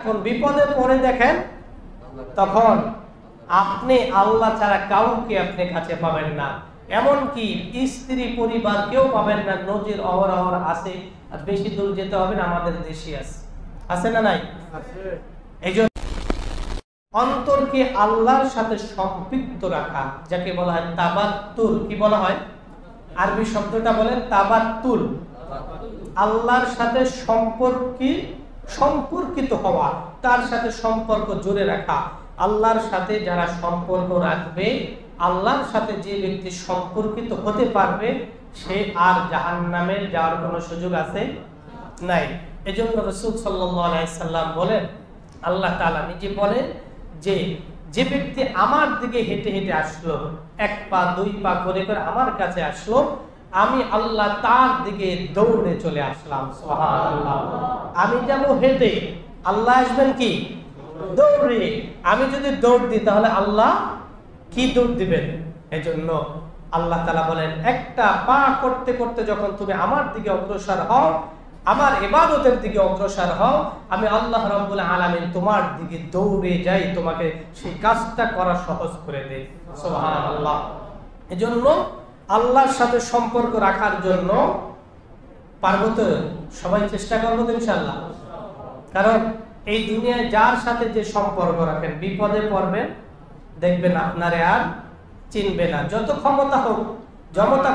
এখন বিপদে পড়ে দেখেন, তখন আপনি আল্লাহ ছাড়া কাউকে আপনি কাছে পাবেন না, এমনকি স্ত্রী পরিবার কেউ পাবেন না। নজির অহরহ আছে, আর বেশি দূর যেতে হবে না, আমাদের দেশে আছে না নাই? এই জন্য অন্তরকে আল্লাহর সাথে সম্পৃক্ত রাখা, যাকে বলা হয় তাবাত্তুল। কি বলা হয়? আরবি শব্দটা বলেন তাবাত্তুল। আল্লাহর সাথে সম্পর্কিত হওয়া, তার সাথে সম্পর্ক জুড়ে রাখা। আল্লাহর সাথে যারা সম্পর্ক রাখবে, আল্লাহর সাথে যে ব্যক্তি সম্পর্কিত হতে পারবে, সে আর জাহান্নামে যাওয়ার কোনো সুযোগ আছে নাই। এজন্য রাসূল সাল্লাল্লাহু আলাইহি সাল্লাম বলেন, আল্লাহ তাআলা নিজে বলেন যে ব্যক্তি আমার দিকে হেঁটে হেঁটে আসলো, এক পা দুই পা করে করে আমার কাছে আসলো, আমি আল্লাহ তার দিকে দৌড়ে চলে আসলাম। সুবহানাল্লাহ। আমি যাব হেঁটে, আল্লাহ আসবেন কি দৌড়ে। আমি যদি দৌড় দিই তাহলে আল্লাহ কি দৌড় দিবেন? এজন্য আল্লাহ তাআলা বলেন, একটা পা করতে করতে যখন তুমি আমার দিকে অগ্রসর হও, আমার ইবাদতের দিকে অগ্রসর হও, আমি আল্লাহ রাব্বুল আলামিন তোমার দিকে দৌড়ে যাই, তোমাকে সেই কাজটা করা সহজ করে দেই। সুবহানাল্লাহ। এজন্য আল্লাহর সাথে সম্পর্ক রাখার জন্য পারবো তো? সবাই চেষ্টা করবো তো ইনশাআল্লাহ। কারণ এই দুনিয়ায় যার সাথে যে সম্পর্ক রাখেন, বিপদে পড়বেন দেখবেন আপনারে আর চিনবে না। যত ক্ষমতা হোক,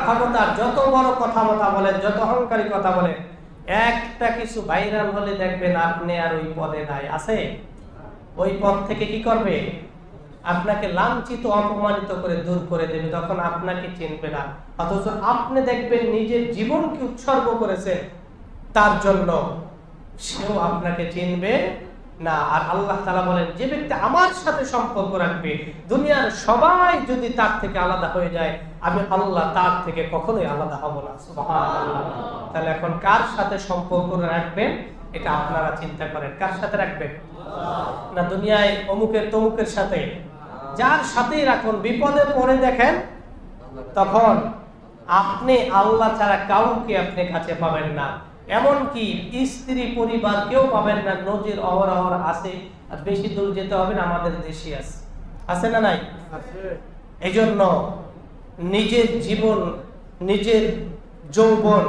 ক্ষমতার যত বড় কথা বলেন, যত অহংকারী কথা বলেন, একটা কিছু ভাইরাল হলে দেখবেন আপনি আর ওই পদে নাই। আছে ওই পদ থেকে কি করবে? আপনাকে লাঞ্ছিত অপমানিত করে দূর করে দেবে, তখন আপনাকে চিনবে না। অথচ আপনি দেখবেন নিজের জীবনকে উৎসর্গ করেছেন তার জন্য, সেও আপনাকে চিনবে না। আর আল্লাহ তাআলা বলেন, যে ব্যক্তি আমার সাথে সম্পর্ক রাখবে, দুনিয়ার সবাই যদি তার থেকে আলাদা হয়ে যায়, আমি আল্লাহ তার থেকে কখনোই আলাদা হব না। সুবহানাল্লাহ। তাহলে এখন কার সাথে সম্পর্ক রাখবেন এটা আপনারা চিন্তা করেন। কার সাথে রাখবেন? না দুনিয়ায় অমুকের তমুকের সাথে, যার সাথেই রাখুন, বিপদে পড়ে দেখেন, তখন আপনি আল্লাহ ছাড়া কাউকে আপনি কাছে পাবেন না, এমনকি স্ত্রী পরিবার কেউ পাবেন না। নজির অহরহ আছে, আর বেশি দূর যেতে হবে না, আমাদের দেশে আছে না নাই? এই জন্য নিজের জীবন, নিজের যৌবন,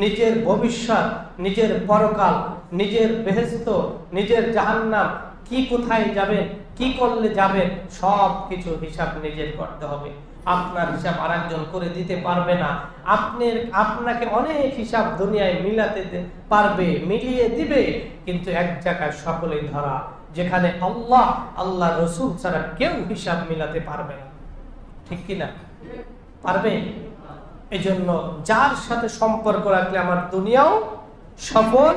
নিজের ভবিষ্যৎ, নিজের পরকাল, নিজের বেহেশত, নিজের জাহান্নাম, কি কোথায় যাবেন, কি করলে যাবেন, সব কিছু হিসাব নিজের করতে হবে। আপনার হিসাব আরেকজন করে দিতে পারবে না। আপনাকে অনেক হিসাব দুনিয়ায় মিলাতে পারবে, মিলিয়ে দিবে, কিন্তু এক জায়গায় সকলেই ধরা, যেখানে আল্লাহ রাসূল ছাড়া কেউ হিসাব মিলাতে পারবে না। ঠিক কিনা? পারবে? এজন্য যার সাথে সম্পর্ক রাখলে আমার দুনিয়াও সফল,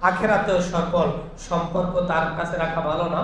আখিরাতেও সফল। সম্পর্ক তার কাছে রাখা ভালো না?